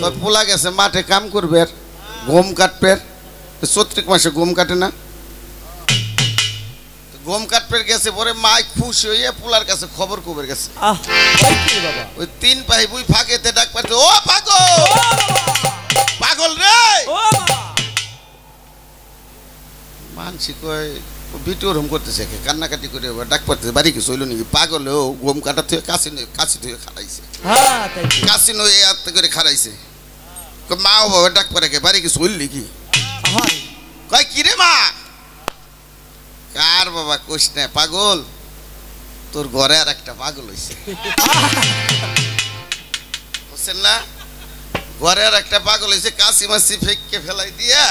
তো পোলা গেছে মাঠে কাম করবে গম কাটবে চৈত্রিক মাসে গম কাটে না গম কাটবে গেছে পরে মাই খুশি হইয়া পোলার কাছে খবর কবে গেছে ওই তিন ভাই বুই ফাঁকেতে ডাক পাচ্ছে ও পাগল পাগল রে মানসি কয় ভিডিও রুম করতেছে কান্নাকাটি করে ডাক পাচ্ছে বাড়ি কিছু হইল নাকি পাগল ও গম কাটা থেকে কাশি থেকে খারাইছে কাশি নয় করে খারাইছে মা ও বাবা ডাক পারে বাড়ি কিছু হইল নাকি কয় কিরে মা কার বাবা কোশ না পাগল তোর ঘরে আর একটা পাগল হইছে বুঝছেন না ঘরে আর একটা পাগল হইছে কাশি মাসি ফেককে ফেলাই দিয়া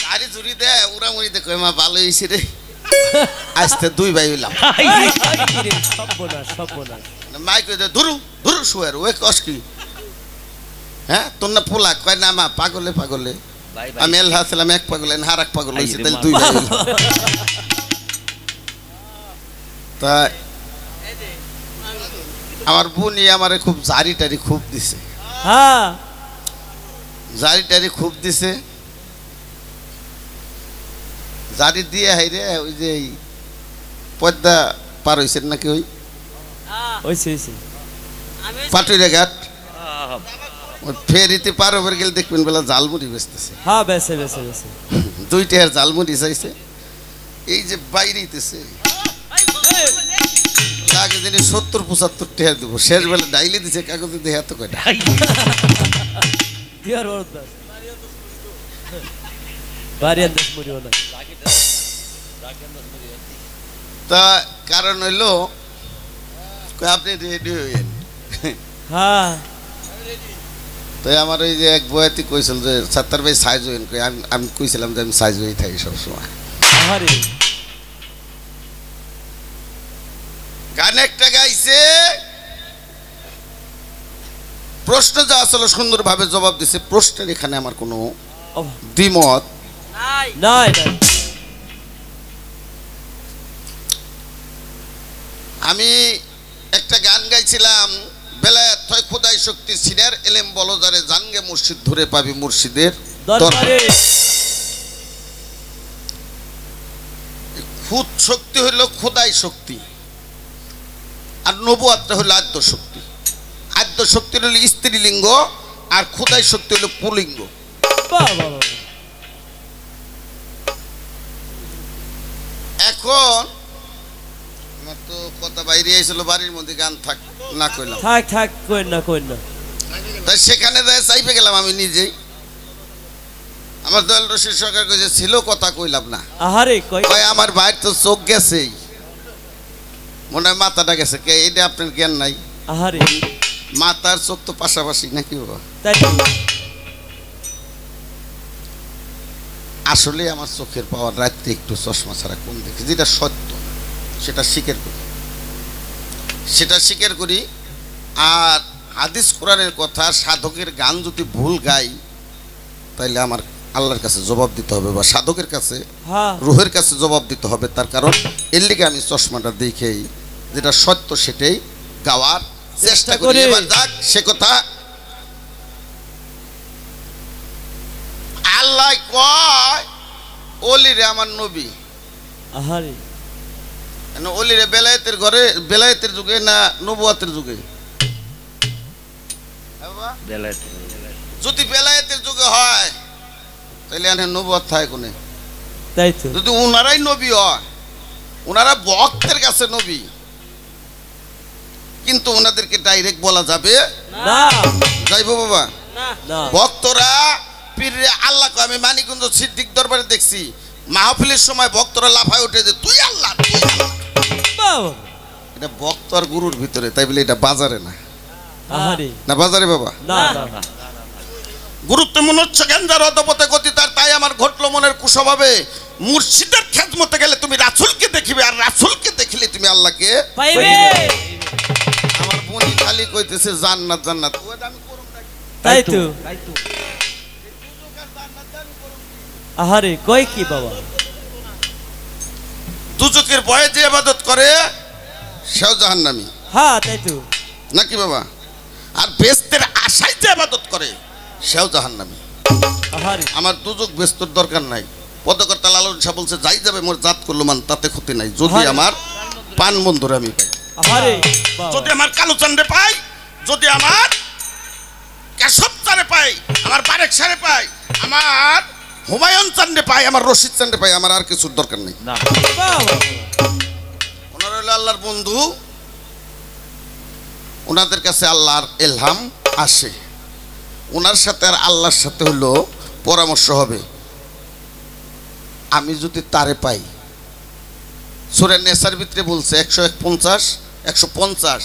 গাড়ি চুরি দে উড়ামুড়ি দে কয় মা ভালো হইছে রে আজকে দুই ভাই হইলাম মাই কই দে ধরু ধরু শুয়ার ওই কস কি হ্যাঁ তোর না পোলা কয় না মা পাগলে পাগলে আমি এল হাসলাম এক পাগল আর এক পাগল হইছে তাহলে দুই ভাই তা আমার বোন আমারে খুব জারি টারি খুব দিছে হ্যাঁ জারি টারি খুব দিছে জারি দিয়ে হাইরে ওই যে পদ্মা পার হইছে নাকি ওই পাটুরিয়া ঘাট ফেরিতে পার ওভার গেলে দেখবেন বেলা জালমুড়ি বেচতেছে হ্যাঁ বেচে বেচে বেচে দুইটা আর জালমুড়ি চাইছে এই যে বাইরেইতেছে লাগে দিনে 70-75 টাকা দিব শেষ বেলা ডাইলে দিছে কাগজে দিয়ে এত কয়টা দিয়ার ওরদ বারিয়ান দশ মুড়িও না তা কারণ হইলো আপনি রেডি হইেন হ্যাঁ তাই আমার ওই যে এক বয়াতি কইছিল যে সাত্তার ভাই সাইজ হইন কই আমি কইছিলাম যে আমি সাইজ হই থাকি সবসময় গান একটা গাইছে প্রশ্ন যা আসলে সুন্দরভাবে জবাব দিছে প্রশ্নের এখানে আমার কোনো দ্বিমত নাই আমি একটা গান গাইছিলাম বেলায়েত হয় খোদাই শক্তি সিনিয়র এলেম বলজারে জানগে মুর্শিদ ধরে পাবি মুর্শিদের দরবারে খুদ শক্তি হইল খোদাই শক্তি আর নবুয়াতটা হইল আদ্য শক্তি আদ্য শক্তি হইল স্ত্রীলিঙ্গ আর খোদাই শক্তি হইল পুলিঙ্গ এখন আমার তো কথা বাইরে আইছিল বাড়ির মধ্যে গান থাক না কইলাম থাক কইন না তাই সেখানে যাই চাইপে গেলাম আমি নিজেই আমার দয়াল রশিদ সরকার কইছে ছিল কথা কইলাম না আহারে কয় আমার ভাইয়ের তো চোখ গেছেই মনে হয় মাথাটা গেছে কে এটা আপনার জ্ঞান নাই আহারে মাথার চোখ তো পাশাপাশি নাকি বাবা তাই আসলে আমার চোখের পাওয়ার রাত্রে একটু চশমা ছাড়া কোন দেখি যেটা সত্য সেটা স্বীকার করি আর হাদিস কোরআনের কথা সাধকের গান যদি ভুল গাই তাইলে আমার আল্লাহর কাছে জবাব দিতে হবে বা সাধকের কাছে রুহের কাছে জবাব দিতে হবে তার কারণ এর লিগে আমি চশমাটা দেখেই যেটা সত্য সেটাই গাওয়ার চেষ্টা করি এবার যাক সে কথা আল্লাহ কয় ওলিরে আমার নবী আহারে ওলিরে বেলায়েতের ঘরে বেলায়েতের যুগে না নবুয়াতের যুগে যদি বেলায়েতের যুগে হয় তাহলে এখানে নবুয়াত থাকে কোনে তাই তো যদি উনারাই নবী হয় উনারা ভক্তের কাছে নবী কিন্তু ওনাদেরকে ডাইরেক্ট বলা যাবে না যাইবো বাবা না ভক্তরা পীরে আল্লাহ কয় আমি মানিকগঞ্জ সিদ্দিক দরবারে দেখছি মাহফিলের সময় ভক্তরা লাফায় উঠে যে তুই আল্লাহ এটা ভক্ত আর গুরুর ভিতরে তাই বলে এটা বাজারে না না বাজারে বাবা না গুরুত্ব মনে হচ্ছে গেঞ্জার অধপথে গতি তার তাই আমার ঘটলো মনের কুস্বভাবে মুর্শিদের খেদমতে গেলে তুমি রাসূলকে দেখিবে আর রাসূলকে দেখিলে তুমি আল্লাহকে পাইবে আমার বনি খালি কইতেছে জান্নাত জান্নাত তাই তো আহারে কয় কি বাবা দুজকের ভয়ে যে ইবাদত করে সেও জাহান্নামী হ্যাঁ তাই তো নাকি বাবা? আর বেহেশতের আশায় যে ইবাদত করে সেও জাহান্নামী। আমার দুজক বেহেশতের দরকার নাই। পদকর্তা লালন শাহ বলছে যাই যাবে মোর জাত করলো মান তাতে ক্ষতি নাই, যদি আমার পান বন্ধুরে আমি পাই, যদি আমার কালু চান্দে পাই, যদি আমার কেশব চারে পাই, আমার বারেক সারে পাই, আমার হুমায়ুন চান্দে পাই, আমার রশিদ চান্দে পাই, আমার আর কিছুর দরকার নেই। ওনারা হলো আল্লাহর বন্ধু, ওনাদের কাছে আল্লাহর ইলহাম আসে, ওনার সাথে আর আল্লাহর সাথে হলো পরামর্শ হবে। আমি যদি তারে পাই, সূরা নেসার ভিতরে বলছে 150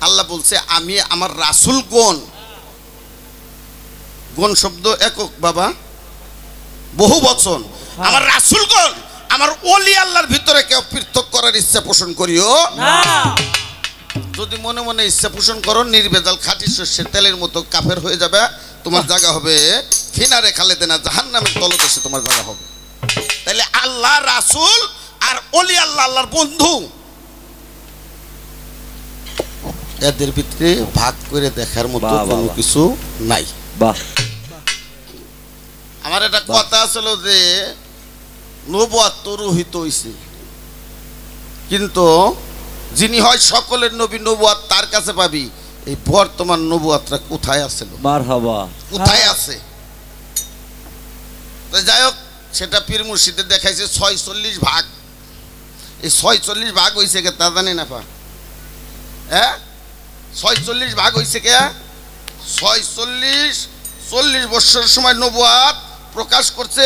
আল্লাহ বলছে আমি আমার রাসূল গণ শব্দ একক বাবা, বহু বচন। আমার রাসূলগণ, আমার ওলি আল্লাহর ভিতরে কেউ পৃথক করার ইচ্ছা পোষণ করিও না। যদি মনে মনে ইচ্ছা পোষণ করো, নির্ভেজাল খাঁটি শস্যের তেলের মতো কাফের হয়ে যাবে। তোমার জায়গা হবে ফিনারে খালেদেনা, জাহান্নামের তলদেশে তোমার জায়গা হবে। তাহলে আল্লাহ রাসূল আর ওলি আল্লাহ আল্লাহর বন্ধু, এদের ভিতরে ভাগ করে দেখার মতো কোনো কিছু নাই। আমার একটা কথা ছিল যে নবুয়ত তো রহিত হইছে, কিন্তু যিনি হয় সকলের নবী, নবুয়ত তার কাছে পাবি। এই বর্তমান নবুয়তটা কোথায় আছে? মারহাবা, কোথায় আছে? তো যাই হোক, সেটা পীর মুর্শিদে দেখাইছে 46 ভাগ। এই 46 ভাগ হইছে কে তা জানি না পা? হ্যাঁ, 46 ভাগ হইছে কে? 40 বছর সময় নবুয়ত প্রকাশ করছে,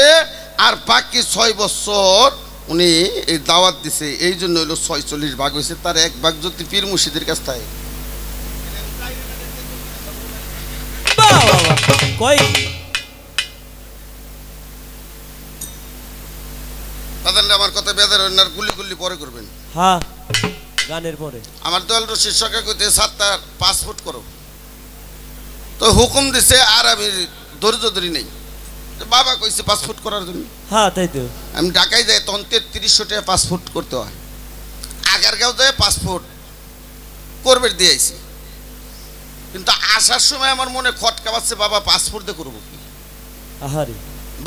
আর বাকি 6 বছর উনি এই দাওয়াত দিছে। এই জন্য হইলো 46 ভাগ হয়েছে। তার এক ভাগ যদি পীর মুর্শিদের কাছ থাকে, আমার কথা বেদার গুলি গুলি পরে করবেন। হ্যাঁ, গানের পরে আমার দল শীর্ষকে কইতে 7টা 5 ফুট করো, তো হুকুম দিছে, আর আমি ধৈর্য ধরি নেই। বাবা কইছে 5 ফুট করার জন্য। হ্যাঁ, তাই তো। আমি ঢাকায় যাই তখন 3300 টাকা 5 ফুট করতে হয়। আগারগাঁও যায় 5 ফুট করবে দিয়েছি, কিন্তু আসার সময় আমার মনে খটকা পাচ্ছে, বাবা 5 ফুট দিয়ে করবো কি?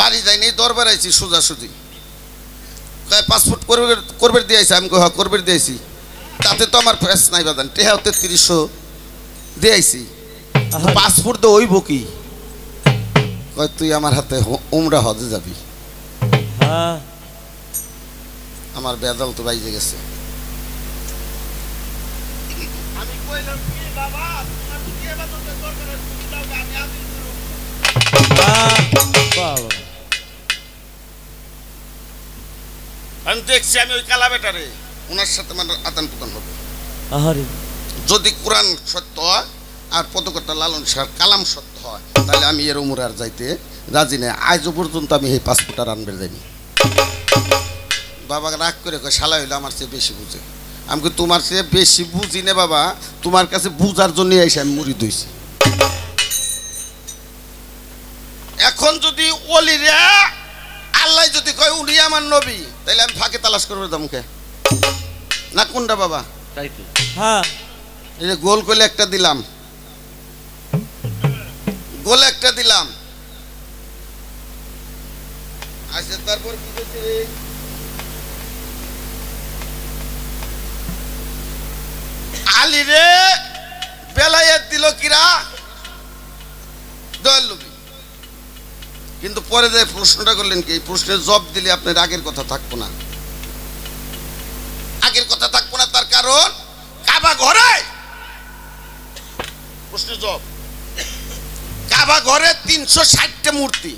বাড়ি যাইনি, দরবার আইছি সোজাসুজি। 5 ফুট করবে দিয়েছি। আমি কই হ্যাঁ করবে দিয়েছি, তাতে তো আমার প্রেস নাই বাদান, টেহা 3300 দিয়েছি, 5 ফুট দিয়ে ওইব কি? কয় তুই আমার হাতে উমরা হজে যাবি। আমার বেদাল তো বাইজে গেছে। আমি কইলাম কি বাবা, তোমার কি ইবাদতের দরকার আছে, তুমি দাও, আমি আদিন করব। বাবা, আমি দেখছি আমি ওই কালা বেটারে ওনার সাথে মানে আদান প্রদান হবে। যদি কোরআন সত্য হয় আর পদকর্তা লালন শাহর কালাম সত্য হয়, তাহলে আমি এর উমরে আর যাইতে রাজি নেই। আজও পর্যন্ত আমি এই 5 ফুট আর আনবে যাইনি। বাবা রাগ করে কয় শালা হইলে আমার চেয়ে বেশি বুঝে। আমি কই তোমার চেয়ে বেশি বুঝি না বাবা, তোমার কাছে বুঝার জন্য এসে আমি মুড়ি দইছি। এখন যদি ওলিরা আল্লাহ যদি কয় উনি আমার নবী, তাহলে আমি ফাঁকে তালাশ করবো দামকে না কোনটা বাবা? তাই তো। হ্যাঁ, এই যে গোল করলে একটা দিলাম, গোল একটা দিলাম। আচ্ছা, তারপর কি করছে? আলী রে বেলায়েত দিল কিরা? দয়াল নবী। কিন্তু পরে যে প্রশ্নটা করলেন কি, এই প্রশ্নের জবাব দিলে আপনার আগের কথা থাকবো না। আগের কথা থাকবো না, তার কারণ কাবা ঘরে প্রশ্নের জবাব, কাবা ঘরে 360টা মূর্তি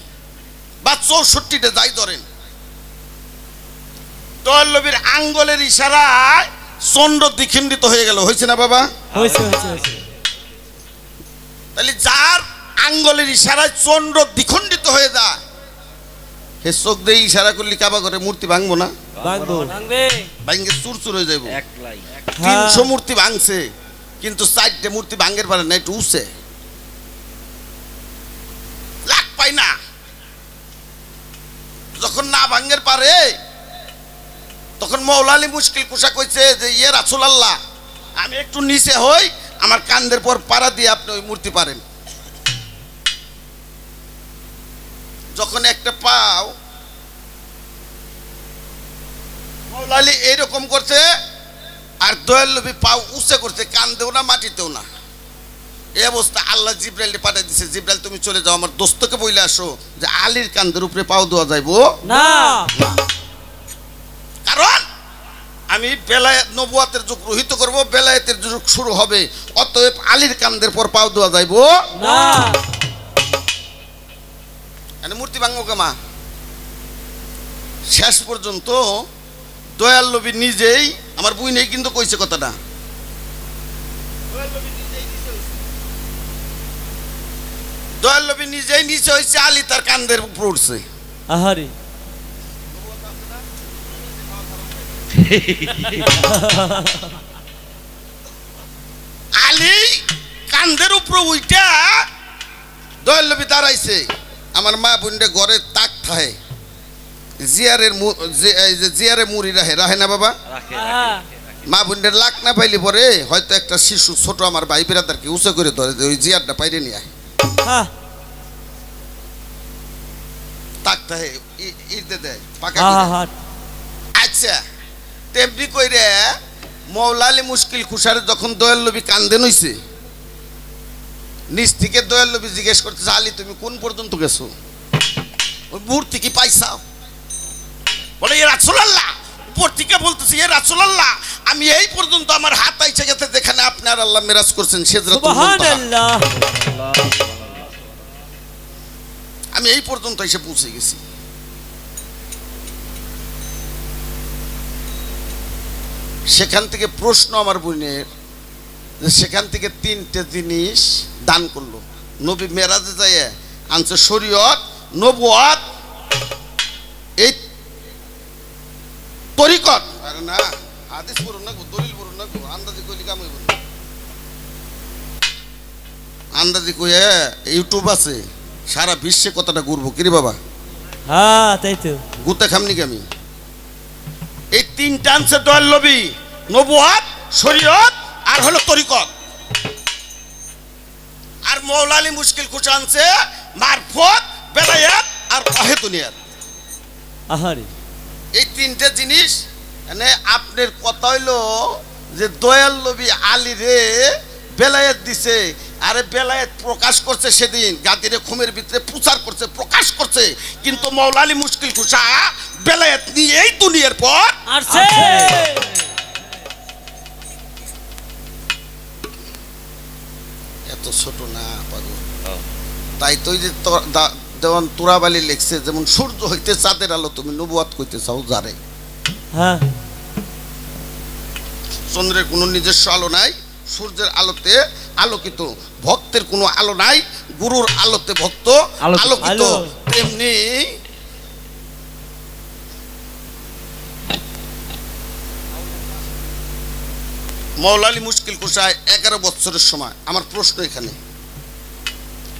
বা 64টা যাই ধরেন, দয়াল নবীর আঙ্গুলের ইশারায় চন্দ্র দ্বিখণ্ডিত হয়ে গেল। হয়েছে না বাবা? হয়েছে। তাহলে যার আঙ্গুলের ইশারায় চন্দ্র দ্বিখণ্ডিত হয়ে যায়, হে চোখ দিয়ে ইশারা করলে কাবা ঘরে মূর্তি ভাঙবো না? ভাঙবে, চুরচুর হয়ে যাবো। 300 মূর্তি ভাঙছে, কিন্তু 4টে মূর্তি ভাঙের পারে না, একটু উঠছে, লাগ পাই না। যখন না ভাঙের পারে, তখন মৌলা আলী মুশকিল কুশা কইছে যে ইয়ে রাসূলুল্লাহ, আমি একটু নিচে হই, আমার কান্দের পর পাড়া দিয়ে আপনি ওই মূর্তি পারেন। যখন একটা পাও মাওলা আলী এইরকম করছে, আর দয়াল নবী পাও উঁচে করছে, কান্দেও না মাটিতেও না। এই অবস্থা আল্লাহ জিব্রাইলকে পাঠিয়ে দিছে, জিব্রাইল তুমি চলে যাও, আমার দোস্তকে বইলে আসো যে আলীর কান্দের উপরে পাও দেওয়া যাইবো না, কারণ আমি বেলায়েত নবুয়াতের যুগ রহিত করব, বেলায়েতের যুগ শুরু হবে, অতএব আলীর কান্দের পর পাও দেওয়া যাইবো না। মূর্তি ভাঙবো কেমা? শেষ পর্যন্ত দয়াল নবী নিজেই, আমার বই নেই কিন্তু কইছে কথাটা, দয়াল নবী নিজেই নিচে হয়েছে, আলী তার কান্দের উপর উঠছে। আহারে আলী কান্দের উপর উইটা দয়াল নবী দাঁড়াইছে। আমার মা বোনটা ঘরে তাক থাকে, জিয়ারে মুড়ি রাহে রাহে না বাবা, মা বোনদের লাখ না পাইলে পরে হয়তো একটা শিশু ছোট আমার ভাই বেরাদারকে উঁচু করে ধরে ওই জিয়ারটা পাইরে নিয়ে আয়, তাক থাকে ইদে দেয় পাকা। আচ্ছা তেমনি কইরে মাওলা আলী মুশকিল কুশারে যখন দয়াল নবী কান্দে নইছে, নিজ থেকে দয়াল নবী জিজ্ঞেস করতেছে, আলী তুমি কোন পর্যন্ত গেছো? ওই মূর্তি কি পাইছাও? বলে ইয়া রাসূলুল্লাহ, উপর থেকে বলতেছে ইয়া রাসূলুল্লাহ, আমি এই পর্যন্ত আমার হাত আইছে গেছে যেখানে আপনি আর আল্লাহ মিরাজ করছেন সিদরাতুল মুনতাহা, সুবহানাল্লাহ, আমি এই পর্যন্ত এসে পৌঁছে গেছি। সেখান থেকে প্রশ্ন আমার বোনের, সেখান থেকে তিনটে জিনিস দান করলো। নবী মেরাজে যায় আনছে শরীয়ত, নবুয়ত, এই তরিকত। আরে না হাদিস পড়ুন না, দলিল পড়ুন না, আন্দাজি কইলি কাম হইব না। আন্দাজি কইয়ে ইউটিউব আছে, সারা বিশ্বে কথাটা ঘুরবো কিরে বাবা। হ্যাঁ তাই তো, গুতে খামনি কি আমি? এই তিনটা আনছে দয়াল নবী, নবুয়ত, শরীয়ত আর হলো তরিকত। আর মাওলা আলী মুশকিল কুশা আনছে মারফত, বেলায়েত আর অহেতুনিয়াত। আহারে এই তিনটে জিনিস। মানে আপনার কথা হইলো যে দয়াল নবী আলী রে বেলায়েত দিছে, আরে বেলায়েত প্রকাশ করছে সেদিন গাদিরে খুমের ভিতরে প্রচার করছে, প্রকাশ করছে, কিন্তু মাওলা আলী মুশকিল কুশা বেলায়েত নিয়ে এই দুনিয়ার পর আসছে। এত ছোট না পাগল। তাই তো যে দেওয়ান তুরাবালি লেখছে, যেমন সূর্য হইতে চাঁদের আলো তুমি নবুয়াত কইতে চাও যারে। হ্যাঁ, চন্দ্রের কোনো নিজস্ব আলো নাই, সূর্যের আলোতে আলোকিত, ভক্তের কোনো আলো নাই, গুরুর আলোতে ভক্ত আলোকিত। তেমনি মাওলা আলী মুশকিল কুশায় 11 বছরের সময়, আমার প্রশ্ন এখানে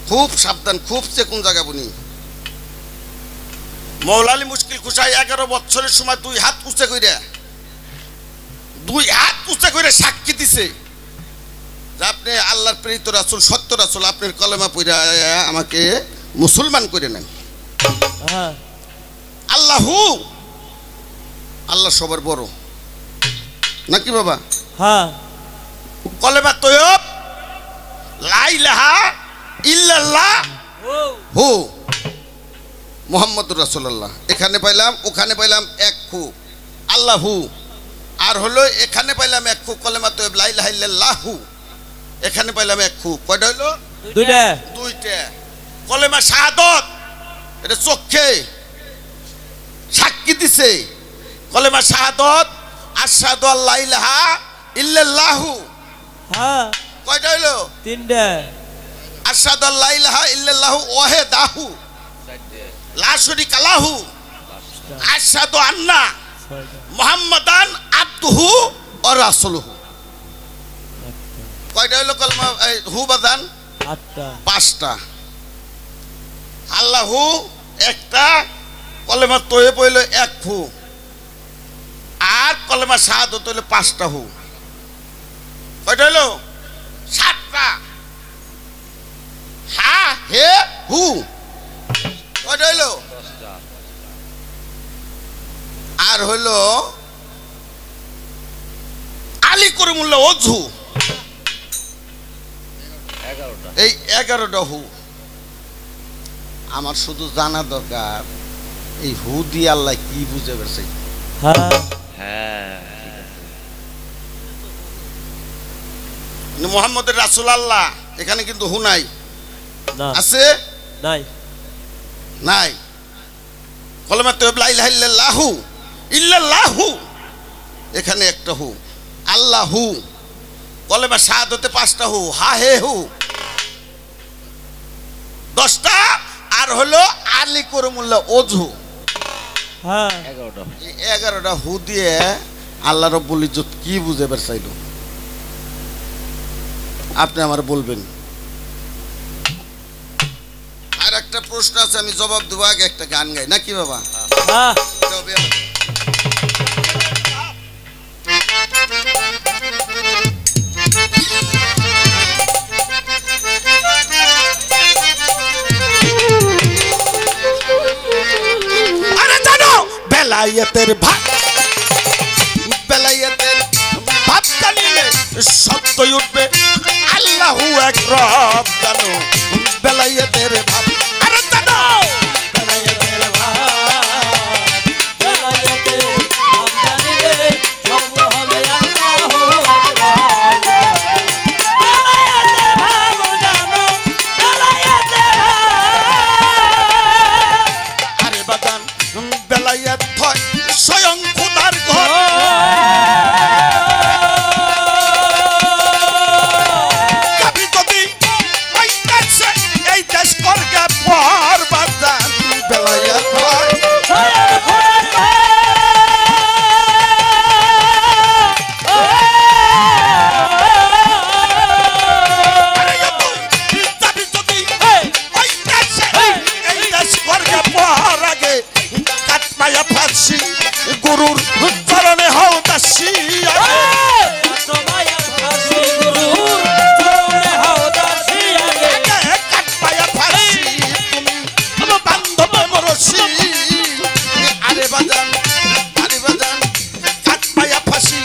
খুব সাবধান, খুব কোন জায়গা বনি। মাওলা আলী মুশকিল কুশায় 11 বছরের সময় দুই হাত উঁচা করে সাক্ষী দিছে যে আপনি আল্লাহর প্রেরিত রাসূল, সত্য রাসূল, আপনার কলেমা পড়া আমাকে মুসলমান করে নেন। আল্লাহ সবার বড় নাকি বাবা? হ্যাঁ, কলেমা তয়্যব, লা ইলাহা ইল্লাল্লাহ হু মুহাম্মাদুর রাসূলুল্লাহ। এখানে পাইলাম, ওখানে পাইলাম এক হু আল্লাহু, আর হলো এখানে পাইলাম এক হু কলেমা তয়্যব লা ইলাহা ইল্লাল্লাহু, এখানে পাইলাম এক হু। কয়টা হইলো? দুইটা। কলেমা শাহাদত, এটা চোখে সাক্ষী দিছে, কলেমা শাহাদত, আশহাদু আল্লা ইলাহা ইল্লাল্লাহু। হ্যাঁ, কয়টা হইলো? তিনটা। আশহাদু আল্লা ইলাহা ইল্লাল্লাহু ওয়াহদাহু লা শারীকা লাহু, আশহাদু আন্না মুহাম্মাদান আবদুহু ওয়া রাসূলুহু। কয়টা হইলো কলমা হু বাজান? 5টা। আল্লাহু একটা, কলেমা তয়্যব হইলো এক হু, আর কলেমা শাহাদত হইলো 5টা হু। কয়টা হইলো? সাতটা হা হে হু কয়টা হইলো আর হইলো আলী করিমুল্লাহ অজু এই 11টা হু আমার শুধু জানা দরকার এই হু দিয়ে আল্লাহ কি বুঝে গেছে মুহাম্মদের রাসূল আল্লাহ এখানে কিন্তু হু নাই আছে নাই নাই কলমা তাইয়্যিব লা ইলাহা ইল্লাল্লাহু ইল্লাল্লাহু এখানে একটা হু আল্লাহু কলমা শাহাদাতে 5টা হু হা হে হু 10টা আর হলো আলী করিমুল্লাহ অজু 11টা হু দিয়ে আল্লাহ রাব্বুল ইজ্জত কি বুঝাবার চাইলো আপনি আমার বলবেন আর একটা প্রশ্ন আছে আমি জবাব দেব আগে একটা গান গাই নাকি বাবা আরে জানো বেলায়েতের ভাত বেলায়েতের ভাত জানিলে শব্দই উঠবে আল্লাহু আকবার জানো বেলায়েতের ভাত আরে জানো বেলায়েতের ভাত বেলায়েতের ভাত জানিলে শব্দ হবে আল্লাহু আকবার বেলায়েতের ভাত জানো বেলায়েতের আরে বাদান বেলায়েত হয় স্বয়ং খোদার ঘর গুরুর চরণে হও দাসী তুমি বান্ধব মরসি আরে বাজান কাট পায়া ফাঁসি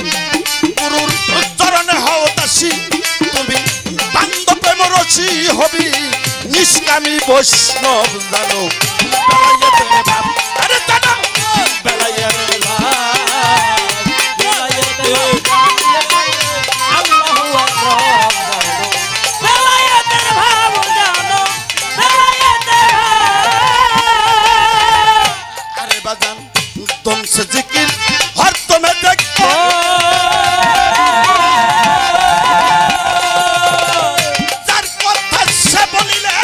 গুরুর চরণে হও দাসী তুমি বান্ধব মরসি হবি নিষ্কামী বৈষ্ণব জানো আরে জানো तुमसे जिक्र हर तुम्हें देखो যার কথা সে বলিলে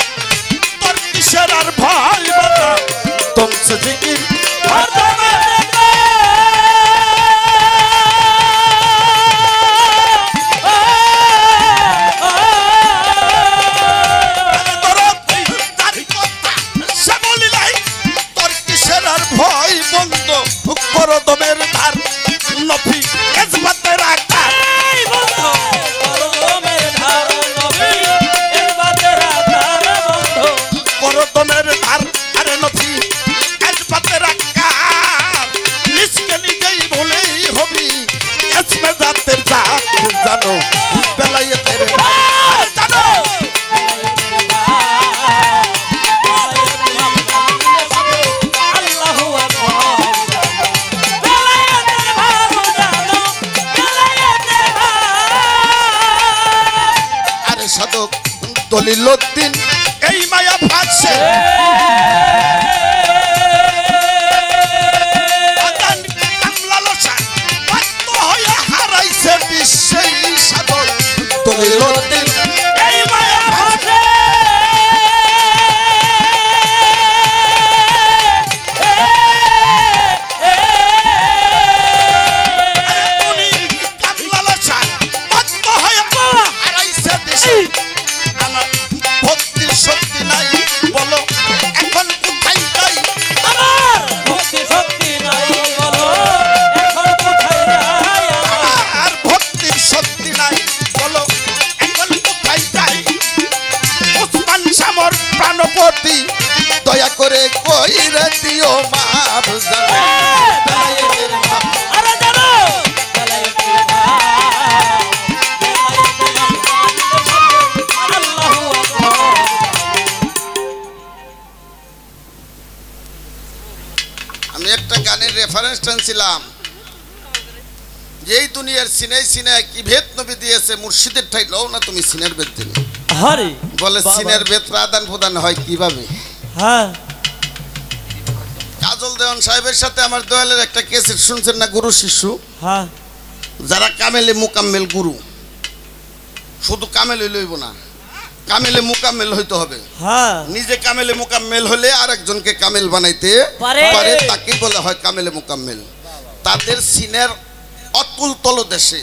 তোর কিসের আর ভয় বাবা तुमसे जिक्र हर तुम्हें করদমের ধার নফি এজবাতের আকার করদমের ধার নবী এজবাতের আকার বন্ধু করদমের ধার আরে নফি এজবাতের আকার নিষ্কে নিজেই ভুলেই হবি এসমে জাতের জাত জানো বেলায়েতের জানো সাধক দলিলউদ্দিন এই মায়া ফাঁসে হারাইছে বিশ্বে সাধক দলিলউদ্দিন এই মায়া ফাঁসে আমার ভক্তির শক্তি নাই বলো এখন কোথায় যাই আমার ভক্তি শক্তি নাই বলো এখন কোথায় যাই আর ভক্তির শক্তি নাই বলো এখন গতি দয়া করে কইরে দিও মাপ জানে বেলায়েতের মাপ আরে জানো বেলায়েতের মাপ আল্লাহু আকবার। আমি একটা গানের রেফারেন্স টানছিলাম, যেই দুনিয়ার সিনাই সিনাই কি ভেদ নবী দিয়েছে, মুর্শিদের ঠাই লও না তুমি সিনের ভেদ দিলে। আরে বলে সিনের ভেদ আদান প্রদান হয় কিভাবে? হ্যাঁ কাজল দেওয়ান সাহেবের সাথে আমার দয়ালের একটা কেসেট শুনছেন না, গুরু শিষ্য? হ্যাঁ যারা কামেলে মুকাম্মেল গুরু, শুধু কামেল লইব না, কামেলে মুকাম্মেল হইতে হবে। হ্যাঁ নিজে কামেলে মুকাম্মেল হলে আরেকজনকে কামেল বানাইতে পারে, তাকেই বলা হয় কামেলে মুকাম্মেল। তাদের সিনের অতুল তলদেশে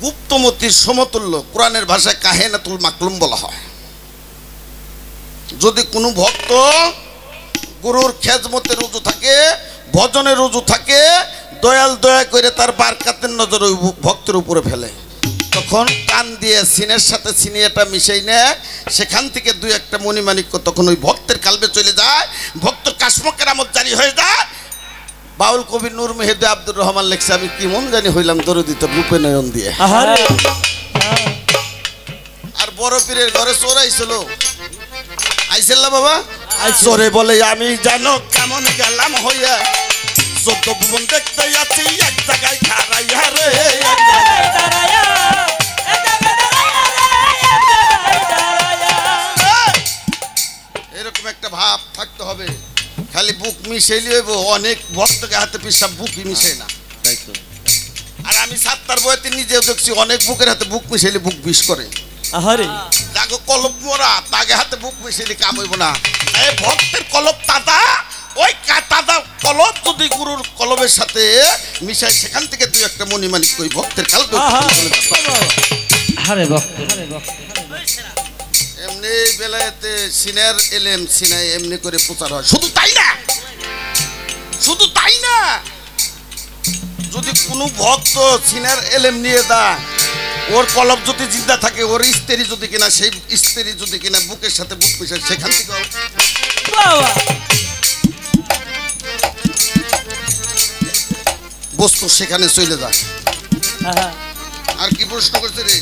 গুপ্তমতির সমতুল্য, কোরআনের ভাষায় কাহেনাতুল মাকলুম বলা হয়। যদি কোনো ভক্ত গুরুর খেজমতে রুজু থাকে, ভজনে রুজু থাকে, দয়াল দয়া করে তার বারকাতের নজর ওই ভক্তের উপরে ফেলে, তখন কান দিয়ে সিনের সাথে সিনিয়াটা মিশাই নেয়, সেখান থেকে দুই একটা মণিমাণিক্য তখন ওই ভক্তের কালবে চলে যায়, ভক্ত কাশমো কেরামত জারি হয়ে যায়। বাউল কবি নূর মেহেদি আব্দুর রহমান লেখছে, আমি কি মন জানি হইলাম দরদি তোর রূপে নয়ন দিয়ে। আর বড় পীরের ঘরে চোর আইছিল, আইছিল না বাবা? চোরে বলে আমি জানো কেমন গেলাম হইয়া, 14 ভুবন দেখতে আছি এক জায়গায় খাড়াইয়া রে, এরকম একটা ভাব থাকতে হবে। খালি বুক মিশাইলে হইব, অনেক ভক্তকে হাতে পিসাব বুকই মিশাই না। আর আমি 7টার বয়সে নিজেও দেখছি অনেক বুকের হাতে বুক মিশাইলে বুক বিষ করে। আহারে তাকে কলব মরা, তাকে হাতে বুক মিশাইলে কাম হইব না। এই ভক্তের কলব তাজা, ওই তাজা কলব যদি গুরুর কলবের সাথে মিশাই, সেখান থেকে তুই একটা মণিমাণিক ওই ভক্তের কালবে চলে যাবে। আরে ভক্ত এমনি বেলায়েতে সিনের এলেম সিনাই এমনি করে প্রচার হয়। শুধু তাই না, শুধু তাই না, যদি কোনো ভক্ত সিনের এলেম নিয়ে দেয়, ওর কলব যদি জিন্দা থাকে, ওর স্ত্রী যদি কিনা, সেই স্ত্রী যদি কিনা বুকের সাথে বুক মিশায়, সেখান থেকে বস্তু সেখানে চলে যায়। আর কি প্রশ্ন করছে রে?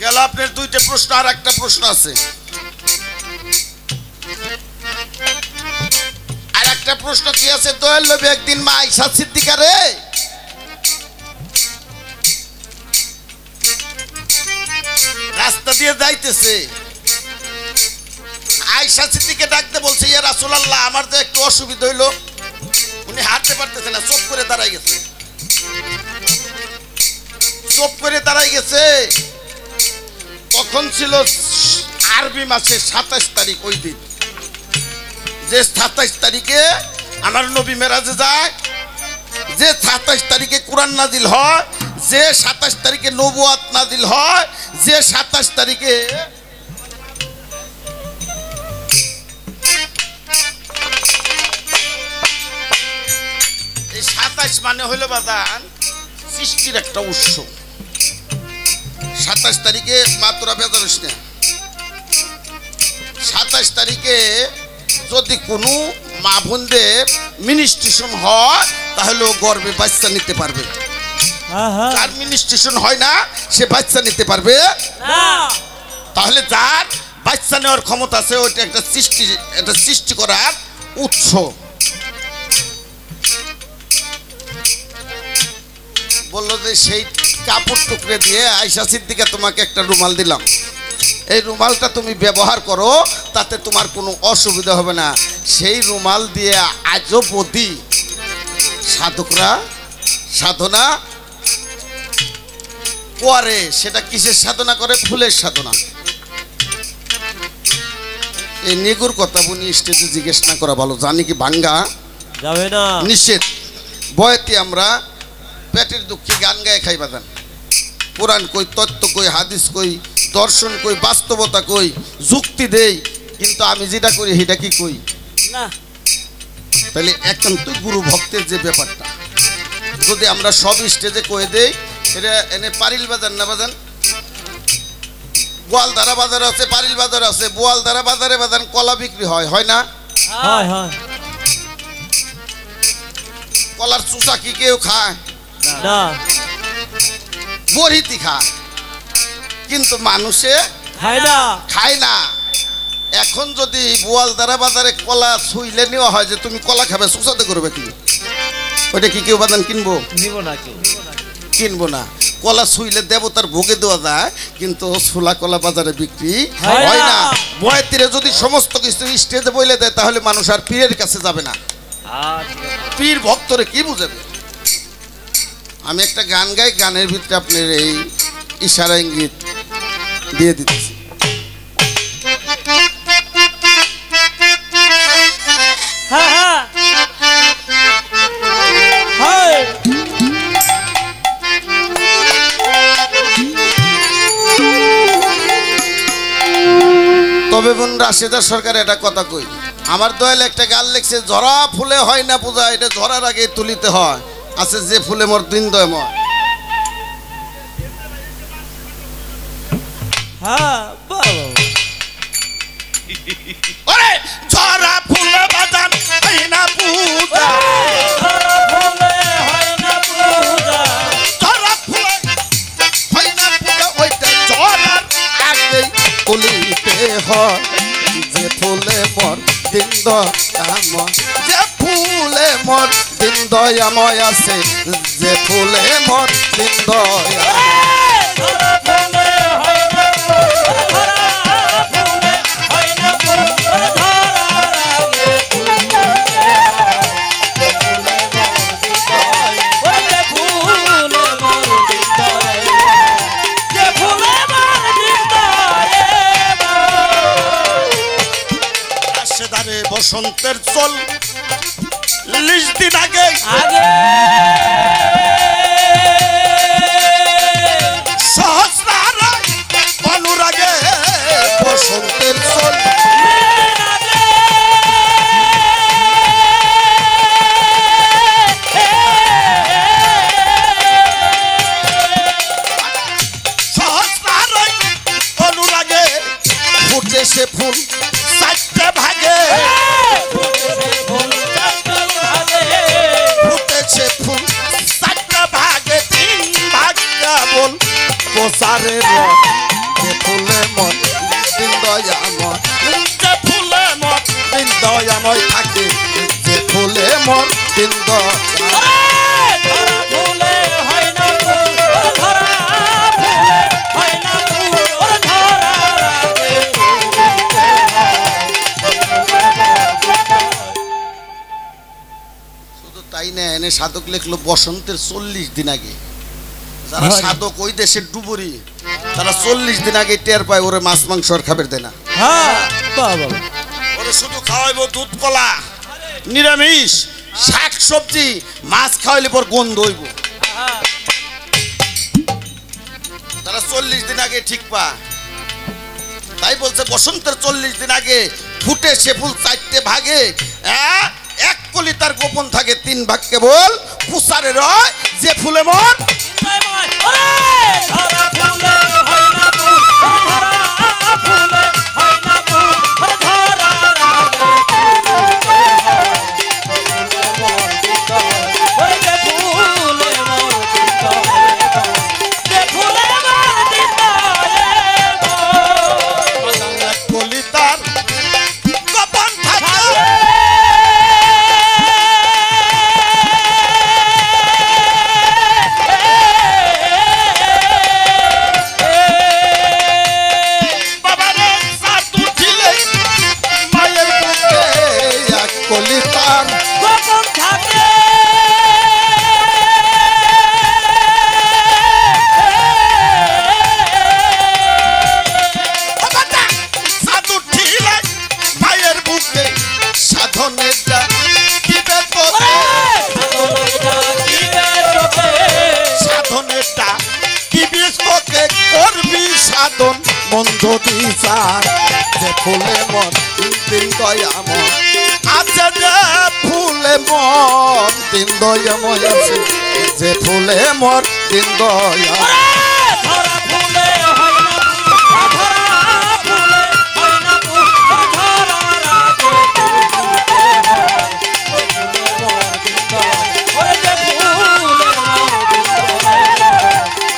গেল আপনার 2টা প্রশ্ন, আর একটা প্রশ্ন আছে। আর একটা প্রশ্ন কি আছে? দয়াল নবী একদিন মা আয়েশা সিদ্দিকা রে রাস্তা দিয়ে যাইতেছে, আয়েশা সিদ্দিকা ডাকতে বলছে, ইয়া রাসূলুল্লাহ আমার তো একটু অসুবিধা হইলো। উনি হাঁটতে পারতেছে না, চুপ করে দাঁড়াই গেছে, চুপ করে দাঁড়াই গেছে। তখন ছিল আরবি মাসের 27 তারিখ, ওই দিন যে 27 তারিখে আমার নবী মেরাজে যায়, যে 27 তারিখে কোরআন নাজিল হয়, যে 27 তারিখে নবুয়াত নাজিল হয়, যে 27 তারিখে এই 27 মানে হইল বাজান সৃষ্টির একটা উৎসব। 27 তারিখে মাত্রা বেজারিস না, 27 তারিখে যদি কোনো মা বোনদের মিনিস্ট্রেশন হয়, তাহলে ও গর্বে বাচ্চা নিতে পারবে। যার মিনিস্ট্রেশন হয় না, সে বাচ্চা নিতে পারবে না। তাহলে যার বাচ্চা নেওয়ার ক্ষমতা আছে, ওইটা একটা সৃষ্টি করার উৎস। বললো যে সেই কাপড় টুকরে দিয়ে আয়েশা সিদ্দিকা তোমাকে একটা রুমাল দিলাম, এই রুমালটা তুমি ব্যবহার করো, তাতে তোমার কোনো অসুবিধা হবে না। সেই রুমাল দিয়ে আজও প্রতি সাধকরা সাধনা করে। সেটা কিসের সাধনা করে? ফুলের সাধনা। এই নিগুর কথা বুনি স্টেজে জিজ্ঞেস না করা ভালো, জানি কি ভাঙ্গা যাবে না, নিষেধ। বয়তে আমরা পেটের দুঃখে গান গায়ে খাইবা দেন, কোরআন কই, তত্ত্ব কই, হাদিস কই, দর্শন কই, বাস্তবতা কই, যুক্তি দেই, কিন্তু আমি যেটা করি সেটা কি কই না। তাহলে একান্তই গুরু ভক্তের যে ব্যাপারটা, যদি আমরা সব স্টেজে কয়ে দেই, এটা এনে পারিল বাজার না বাজান, গোয়ালধারা বাজার আছে, পারিল বাজার আছে, বোয়ালধারা বাজারে বাজান কলা বিক্রি হয়, হয় না? হয় হয় কলার চুষা কি কেউ খায় না, বড়িতি খায়, কিন্তু মানুষে খায় না। খায় না। এখন যদি বোয়ালধারা বাজারে কলা ছুইলে নেওয়া হয় যে তুমি কলা খাবে, চুষাতে করবে কি? ওইটা কি কেউ বাদান কিনবো? নিব না কেউ, কিনবো না। কলা ছুইলে দেবতার ভোগে দেওয়া যায়, কিন্তু ছোলা কলা বাজারে বিক্রি হয় না। বয়াতিরে যদি সমস্ত কিছু স্টেজে বইলে দেয়, তাহলে মানুষ আর পীরের কাছে যাবে না। পীর ভক্তরে কি বুঝাবে? আমি একটা গান গাই, গানের ভিতরে আপনার এই ইশারা ইঙ্গিত দিয়ে দিতেছি। হ্যাঁ হ্যাঁ হয়। তবে বোন রাশেদা সরকার এটা কথা কই, আমার দয়াল একটা গান লিখছে, ঝরা ফুলে হয় না পূজা, এটা ঝরার আগে তুলিতে হয়। আছে যে ফুলে মোর দিন দয়ময়। হ্যাঁ বাবা, ওরে ঝরা ফুলে বাজান হয় না পূজা, ফুলে হয় না পূজা, ঝরা ফুলে হয় না পূজা, ওইটা ঝরার আগে তুলিতে হয়। যে ফুলে মোর দিন দয়াময়, যে ফুলে মোর দিন দয়াময় আছে, যে ফুলে মোর দিন দয়াময়। বসন্তের চল 40 দিন আগে সহস্রার অনুরাগে, বসন্তের চল সহস্রার অনুরাগে ফুটে সে ফুল 4টে ভাগে, ফুটেছে ফুল 4টে ভাগে, 3 ভাগ কেবল প্রসারের। যে ফুলে মন দিন দয়াময়, যে ফুলে মন দিন দয়াময় থাকে, যে ফুলে মন দিন দয়াময়। তাই না, এনে সাধক লিখলো বসন্তের 40 দিন আগে। যারা সাধক ওই দেশের ডুবুরি, তারা 40 দিন আগে টের পায় ওরে মাছ মাংস আর খাবার দেয় না। ওরে শুধু খাওয়াইবো দুধ কলা, নিরামিষ শাক সবজি, মাছ খাওয়াইলে পর গন্ধ হইব। তারা 40 দিন আগে ঠিক পা। তাই বলছে বসন্তের 40 দিন আগে ফুটে সে ফুল 4টে ভাগে, এক কলি তার গোপন থাকে, 3 ভাগ কেবল পুষারে রয়। যে ফুলে মন মন্দ বিচার। যে ফুলে মন দিন দয়াময় আছে, যে ফুলে মন দিন দয়াময় আছে যে ফুলে মোর দিন দয়া ধরা ফুলে হয় না ধরা ফুলে হয় না ধরা রাগে ওরে যে ফুলে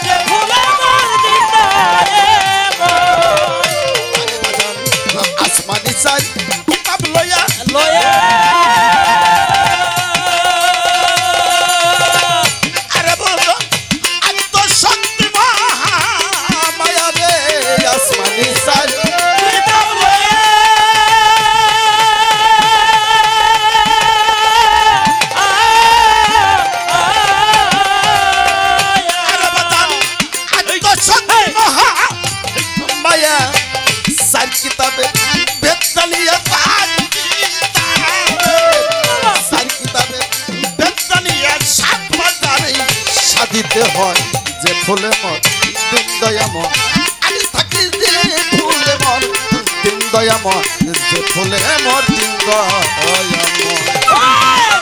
যে ফুলে মোর দিন আসমানি চাই কাপ লয়া লয়া আরে বলো আমি তো শক্তি মহা মায়া রে আসমানি চাই কিতাবে বেদানিয়া সাত বাজারে সাজিতে হয় যে ফুলে মন দিন দয়াময় আমি থাকি যে ফুলে মন দিন দয়াময় যে ফুলে মন দিন দয়াময়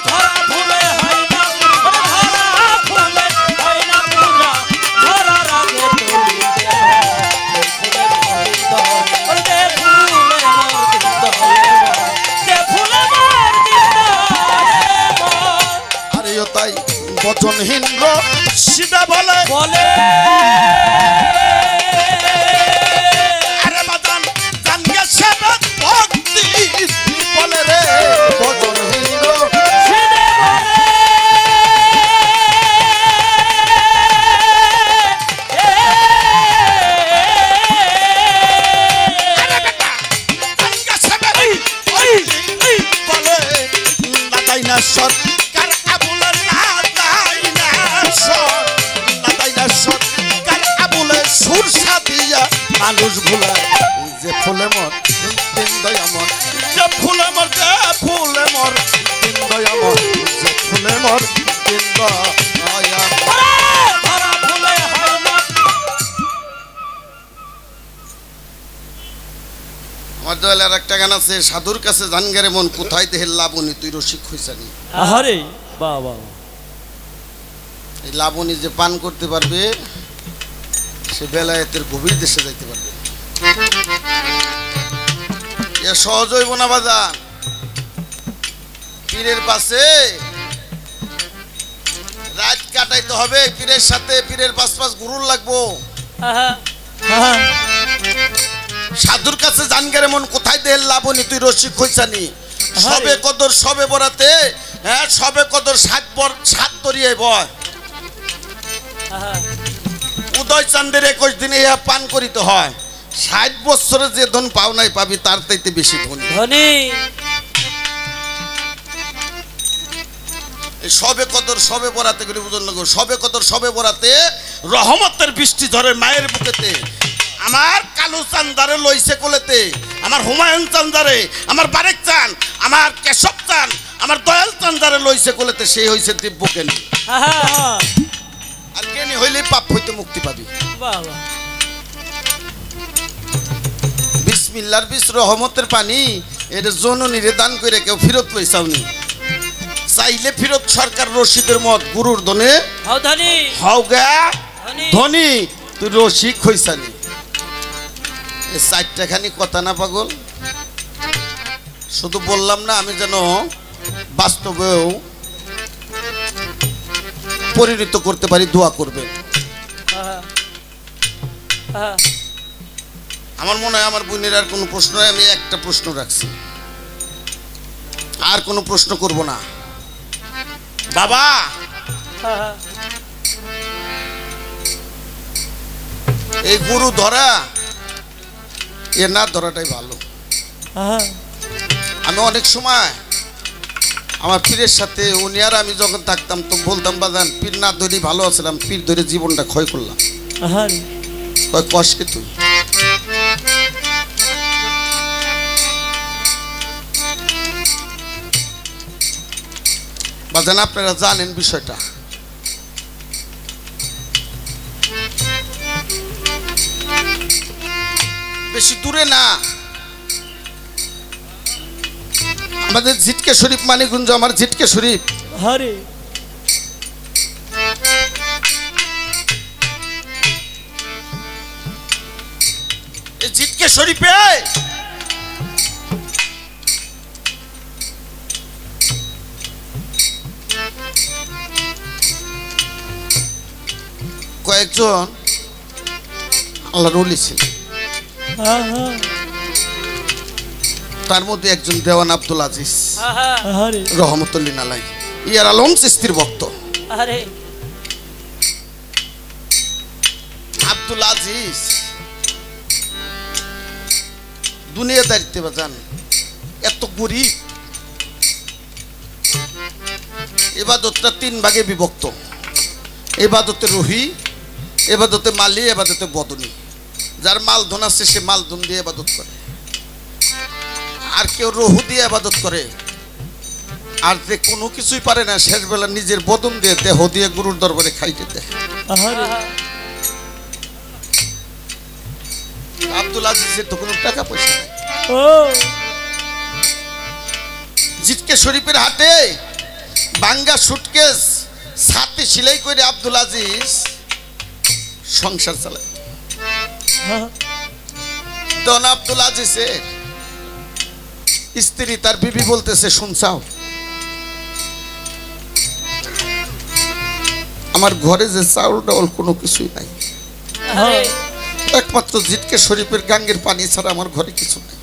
ধরা ফুলে হয় না ধরা ফুলে হয় না পূজা ধরা রাগে আরে ও তাই বচনহীন সিধা বলে বলে আরে বাদান জানগে সেবা ভক্তি বলে রে বচনহীন সরকার আবুলে সরকার আবুলে সুরসা দিয়া মানুষ ভুলা যে ফুলে মর দিন দয়াময় যে ফুলে মর যে ফুলে মর দিন দয়াময় যে ফুলে মর দিন দয়াময় ধরা ফুলে হয় না আমার দয়াল আর একটা গান আছে সাধুর কাছে জানগারে মন কোথায় দেহের লাবণী তুই রসিক হইছানি আহারে বাহ বাহ এই লাবণী যে পান করতে পারবে সে বেলায়েতের গভীর দেশে যাইতে পারবে এ সহজ হইব না বাজান পীরের পাশে রাত কাটাইতে হবে পীরের সাথে পীরের পাশ গুরুর লাগবো সাধুর কাছে জানগারে মন কোথায় দেহের লাবণী তুই রসিক হইছানি সবে কদর সবে বরাতে হ্যাঁ সবে কদর সাত দরিয়ে বয় উদয় চাঁদের 21 দিনে ইহা পান করিতে হয় 60 বছরে যে ধন পাও নাই পাবি তার চাইতে বেশি ধনী ধনী সবে কদর সবে বরাতে করে বুঝন লাগো সবে কদর সবে বরাতে রহমতের বৃষ্টি ঝরে মায়ের বুকেতে আমার কালু চান্দারে লইছে কোলেতে আমার হুমায়ুন চান্দারে আমার বারেক চান আমার কেশব চান আমার দয়াল চান্দারে লইছে কোলেতে সেই হইছে দিব্য জ্ঞানী আর জ্ঞানী হইলে পাপ হইতে মুক্তি পাবি বাহ বাহ বিসমিল্লাহর বিস রহমতের পানি এর জননীরে দান করে কেউ ফিরত লইছাওনি চাইলে ফিরত সরকার রশিদের মত গুরুর দনে হাও ধনী হাও গা ধনী ধনী তুই রসিক হইছানি এই চারটাখানি কথা না পাগল শুধু বললাম না আমি যেন বাস্তবেও পরিণত করতে পারি দোয়া করবে আমার মনে হয় আমার বোনের আর কোনো প্রশ্ন নাই আমি একটা প্রশ্ন রাখছি আর কোনো প্রশ্ন করব না বাবা এই গুরু ধরা এ না ধরাটাই ভালো আমি অনেক সময় আমার পীরের সাথে উনি আর আমি যখন থাকতাম তো বলতাম বাজান পীর না ধরে ভালো আছিলাম পীর ধরে জীবনটা ক্ষয় করলাম কয় কষ্টকে তুই বাজান আপনারা জানেন বিষয়টা বেশি দূরে না আমাদের জিটকে শরীফ মানিকগঞ্জ আমার জিটকে শরীফ শরীফে কয়েকজন আল্লাহর ওলি ছিলেন, তার মধ্যে একজন দেওয়ান আব্দুল আজিজ রহমতুল্লাহ আলাইহি, ইয়ার আলম চিশতির ভক্ত। আব্দুল আজিজ দুনিয়াদারিতে বাজান এত গরিব, ইবাদতটা 3 ভাগে বিভক্ত, ইবাদতে রুহি, ইবাদতে মালি, ইবাদতে বদনি। যার মালধন আছে সে মালধন দিয়ে ইবাদত করে, আর কেউ রুহু দিয়ে ইবাদত করে, আর যে কোনো কিছুই পারে না শেষ বেলা নিজের বদন দিয়ে দেহ দিয়ে গুরুর দরবারে খাইতে দেয়। আব্দুল আজিজের তো কোনো টাকা পয়সা নাই। জিটকে শরীফের হাটে বাঙ্গা সুটকেস ছাতি সেলাই করে আব্দুল আজিজ সংসার চালায়। don আব্দুল আজিজের স্ত্রী তার বিবি বলতেছে, শুনছাও আমার ঘরে যে চাউল ডাউল কোনো কিছুই নাই, একমাত্র জিটকে শরীফের গাঙ্গের পানি ছাড়া আমার ঘরে কিছু নাই।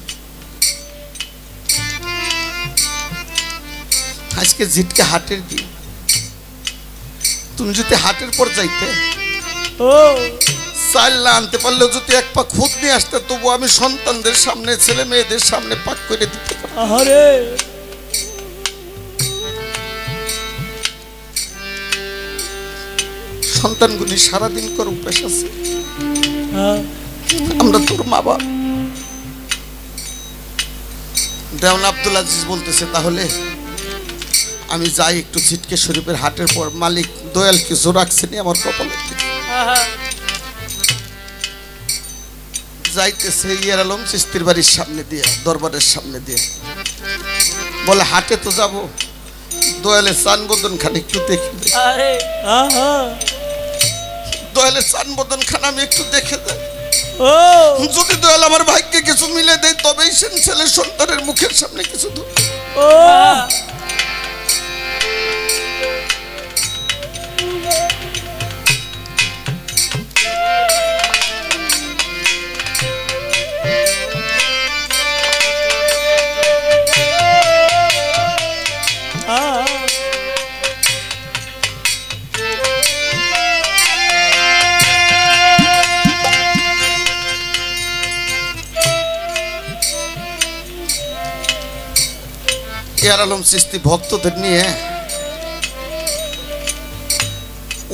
আজকে জিটকে হাটের দিন, তুমি যদি হাটের পর যাইতে চাল না আনতে পারলেও যদি এক পা খুদ নিয়ে আসতে, তবু আমি সন্তানদের সামনে ছেলে মেয়েদের সামনে পাক করে দিতে পারি। সন্তানগুলি সারাদিন কর উপাস আছে, আমরা তোর মা বাবা। দেওয়ান আব্দুল আজিজ বলতেছে, তাহলে আমি যাই একটু জিটকে শরীফের হাটের পর, মালিক দয়াল কিছু রাখছেনি আমার কপালে। যাইতেছে ইয়ার আলম চিশতির বাড়ির সামনে দিয়ে, দরবারের সামনে দিয়ে, বলে হাটে তো যাব, দয়ালের চানবদন খান একটু দেখে, দয়ালের চানবদন খান আমি একটু দেখে যাই, যদি দয়াল আমার ভাইকে কিছু মিলে দেয় তবেই সে ছেলে সন্তানের মুখের সামনে কিছু দেব। ইয়ার আলম চিশতি ভক্তদের নিয়ে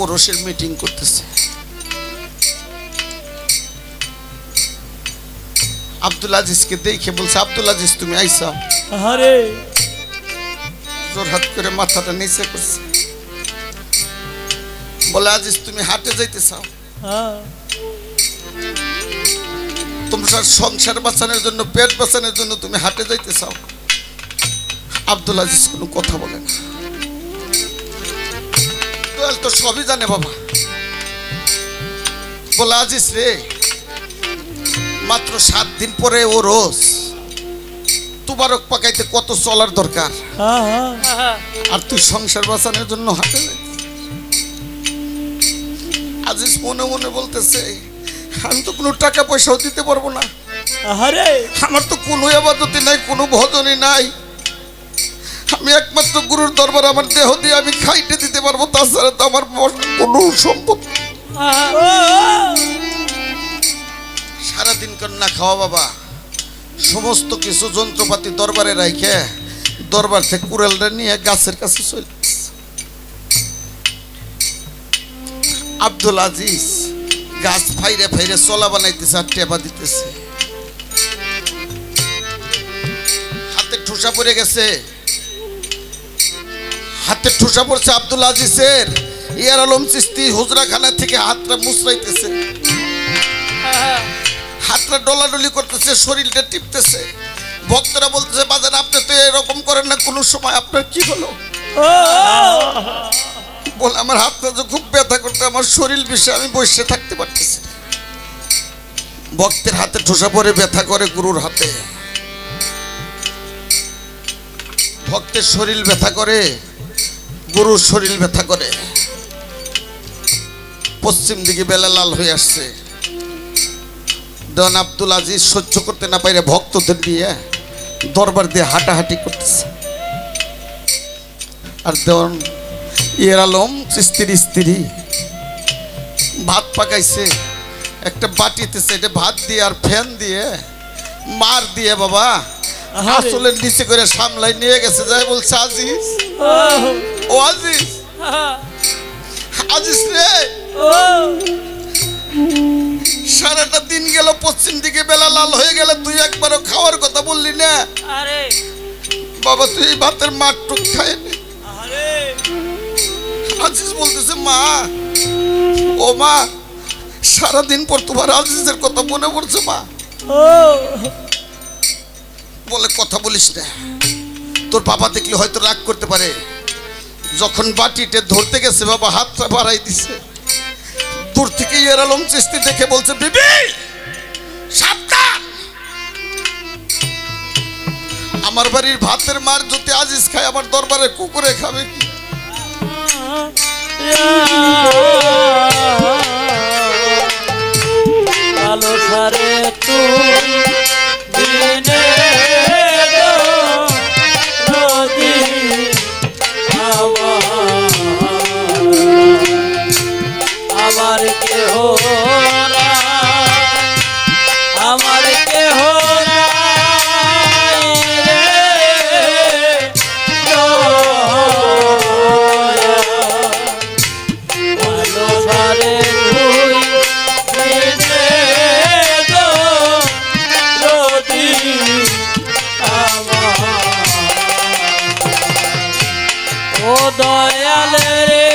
ওরসের মিটিং করতেছে। আব্দুল আজিজকে দেখে বলছে, আব্দুল আজিজ তুমি আইসাও। জোরহাত করে মাথাটা নিচে করছে, বলে আজিজ তুমি হাটে যাইতে চাও, তোমার সংসার বাঁচানোর জন্য, পেট বাঁচানোর জন্য তুমি হাটে যাইতে চাও। আব্দুল আজিজ কোনো কথা বলে না, দয়াল তো সবই জানে বাবা। বলে আজিজ রে, মাত্র 7 দিন পরে ও রোজ, তুবারক পাকাইতে কত চলার দরকার, আর তুই সংসার বাঁচানোর জন্য হাটে যাইতে। আজিজ মনে মনে বলতেছে, আমি তো কোনো টাকা পয়সাও দিতে পারবো না, আমার তো কোনো ইবাদতই নাই, কোনো ভজনই নাই, আমি একমাত্র গুরুর দরবার আমার দেহ দিয়ে আমি খাইতে দিতে পারবো, তাছাড়া তো আমার কোনো সম্পদ। সারাদিন কর না খাওয়া বাবা, সমস্ত কিছু যন্ত্রপাতি দরবারে রাখে দরবার থেকে কুড়ালটা নিয়ে গাছের কাছে চলে। আব্দুল আজিজ গাছ ফাইরে ফাইরে চলা বানাইতেছে আর টেপা দিতেছে, হাতে ঠোসা পড়ে গেছে, হাতে ঠোসা পড়ছে আব্দুল আজিজের। ইয়ার আলম চিশতি হুজরাখানা থেকে হাতটা মুছরাইতেছে, হাতটা ডলাডলি করতেছে, শরীরটা টিপতেছে। ভক্তরা বলতেছে, বাজার আপনি তো এরকম করেন না, কোনো সময় আপনার কি হলো? বলে আমার হাতটা যে খুব ব্যথা করতে, আমার শরীর বিষয়ে আমি বসে থাকতে পারতেছি। ভক্তের হাতে ঠোসা পরে ব্যথা করে গুরুর হাতে, ভক্তের শরীর ব্যথা করে, গুরুর শরীর ব্যথা করে। পশ্চিম দিকে বেলা লাল হয়ে আসছে। দেওয়ান আব্দুল আজিজ সহ্য করতে না পারে ভক্তদের নিয়ে দরবার দিয়ে হাঁটাহাঁটি করতেছে। আর দেওয়ান ইয়ের আলম চিস্তির স্ত্রী ভাত পাকাইছে, একটা বাটিতেছে, এটা ভাত দিয়ে আর ফ্যান দিয়ে মার দিয়ে বাবা আসলের নিচে করে সামলাই নিয়ে গেছে। যাই বলছে আজিজ, ও আজিজ, আজিজ রে, সারাটা দিন গেল, পশ্চিম দিকে বেলা লাল হয়ে গেল, তুই একবারও খাওয়ার কথা বললি না। বাবা তুই এই ভাতের মার টুক খায় নে। আজিজ বলতেছে মা, ও মা, সারাদিন পর তোমার আজিজের কথা মনে পড়ছে মা। বলে কথা বলিস না, তোর বাবা দেখলে হয়তো রাগ করতে পারে। যখন বাটিতে ধরতে গেছে বাবা হাতটা বাড়াই দিছে, দূর থেকে ইয়ের আলম চিস্তি দেখে বলছে বিবি সাবধান, আমার বাড়ির ভাতের মার যদি আজিজ খায় আমার দরবারে কুকুরে খাবে কি? আলো সারে তুই দিনে নদী আমার কেহ আমার কেহ দয়াল রে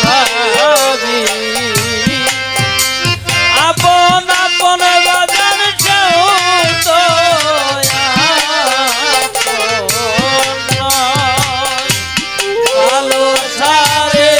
ভাবি আপন আপন বাজান আলো সারে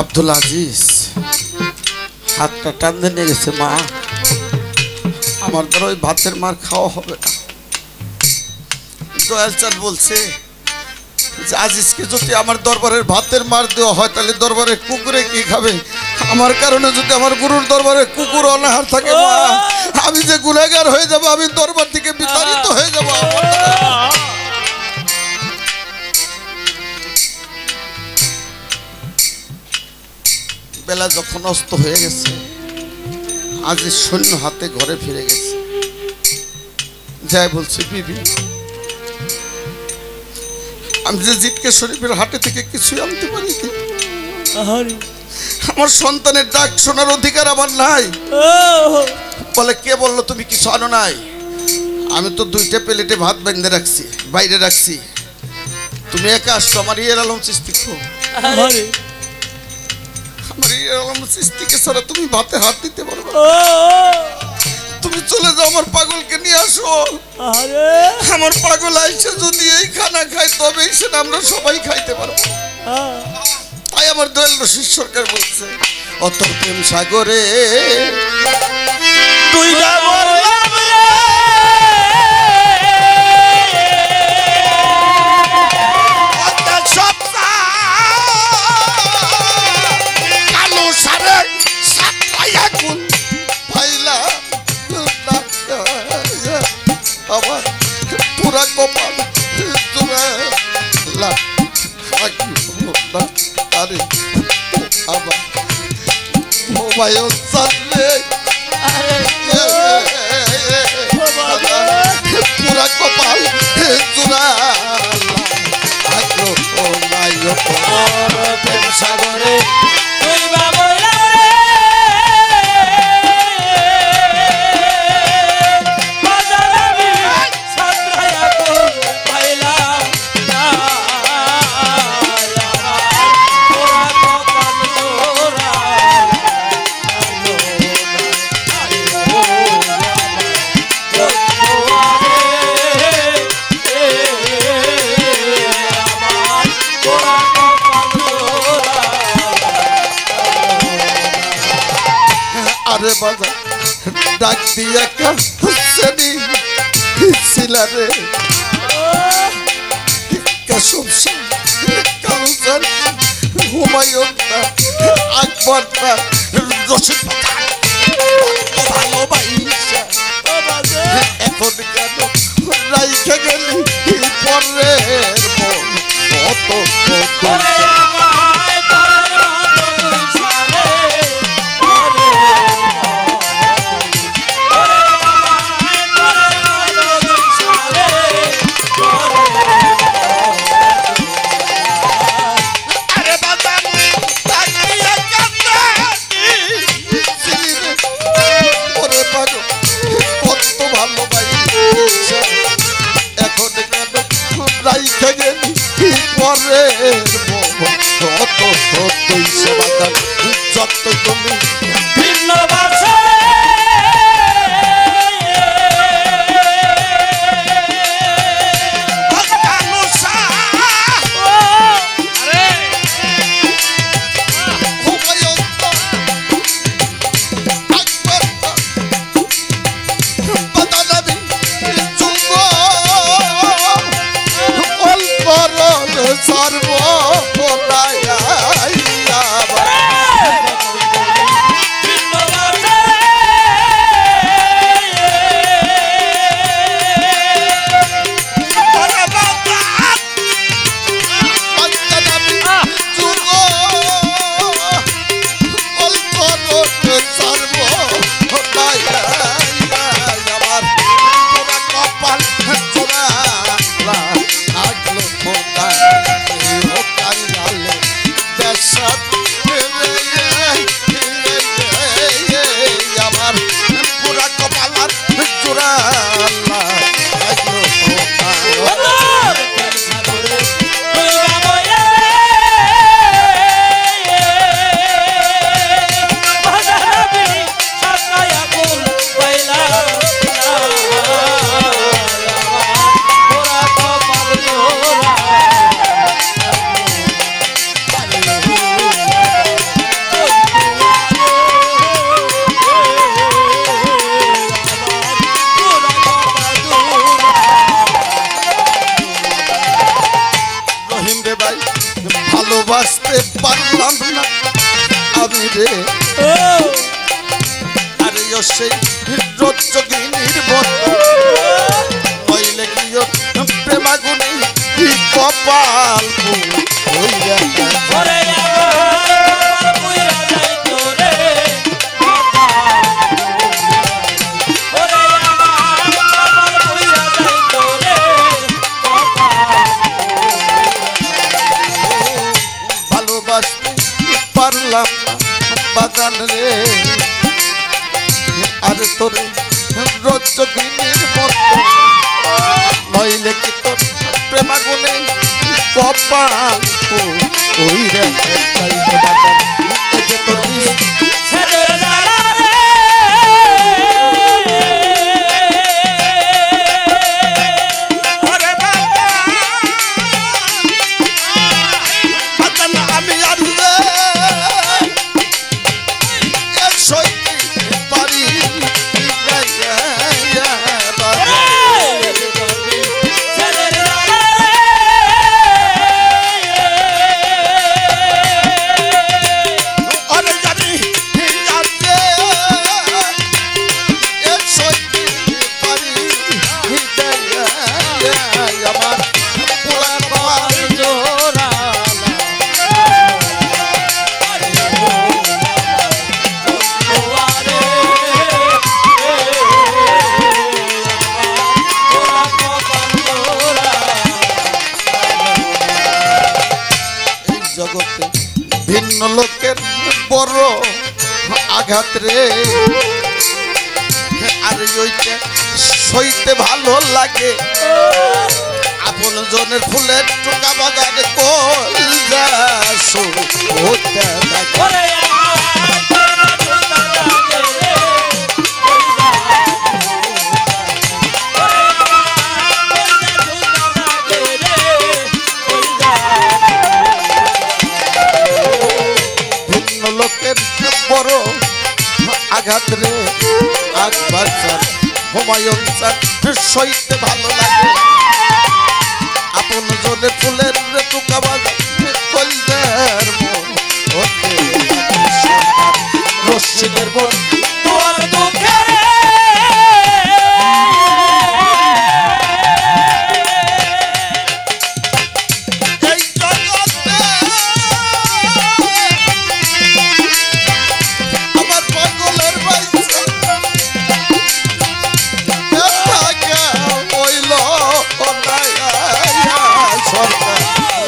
আব্দুল আজিজ হাতটা টান দিয়ে নিয়ে গেছে। মা আমার দ্বারা ওই ভাতের মার খাওয়া হবে না। দয়াল চাঁদ বলছে যে আজিজকে যদি আমার দরবারের ভাতের মার দেওয়া হয় তাহলে দরবারে কুকুরে কি খাবে? আমার কারণে যদি আমার গুরুর দরবারে কুকুর অনাহার থাকে মা, আমি যে গুনাহগার হয়ে যাব, আমি দরবার থেকে বিতাড়িত হয়ে যাব। বেলা যখন অস্ত হয়ে গেছে, আজিজ শূন্য হাতে ঘরে ফিরে গেছে। যাই বলছে বিবি, আমি যে জিতকে শরীফের হাটে থেকে কিছুই আনতে পারি, আমার সন্তানের ডাক শোনার অধিকার আমার নাই। বলে কে বললো তুমি কিছু আনো নাই? আমি তো 2টা প্লেটে ভাত বেঁধে রাখছি, বাইরে রাখছি। তুমি একা আসছো? আমার ইয়ের আলম চিস্তি আমার ইয়ের আলম চিস্তিকে ছাড়া তুমি ভাতে হাত দিতে পারবে? তুমি চলে যাও, আমার পাগলকে নিয়ে আসো। আমার পাগল আইসে যদি এই খানা খায় তবে সেটা আমরা সবাই খাইতে পারবো। তাই আমার দয়াল রশিদ সরকার বলছে, অত প্রেম সাগরে তুই আমার পুরা কপাল আরে আমার মোবাইল চাললে পুরা কপাল জোড়া সাগরে আরে বাজা ডাক দিয়া কাছেনি ছিলারে কাসুমসা কালুজান হুমায়ুনটা আকবরটা রশিদ ভালোবাসা এখন কেন রাইখে গেলি পরের মন কত এখন কেন রাইখে গেলি পরের মন ভালোবাসতে পারলাম না আমি রে। আরে ও সেই রজ্জগিনীর মতো হইলে কি প্রেমাগুনি কপাল হইয়া ওরে আমার পুইরা যাইতো রে কপাল। ওরে আমার পুইরা যাইতো রে কপাল। ভালোবাসতে পারলাম না বাগান রে। আর তোরে রজ্জগিনীর মতো নইলে কি তোর প্রেমাগুনে কপাল ওই রে তোর ছেড়ে দাঁড়া রে ওরে বাবা বাবা আমি আর রে সইতে পারি জগতে ভিন্ন লোকের বড় আঘাত রে। আর ওইটা সইতে ভালো লাগে আপন জনের ফুলের টুকা বাজারে কলজা হতে লাগে। ওরে আমার জুতা লাগে রে ভিন্ন লোকের বড় আঘাত রে। আকবর স্যার হুমায়ুন স্যার সইতে ভালো লাগে আপন জনের ফুলের টুকা বাজারে কলজার মন হতে রশ্মিদের বোন তোর দুঃখে এই জগতে আমার পাগলের বাইসা হইল সরকার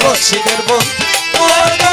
রশ্মিদের বোন তোর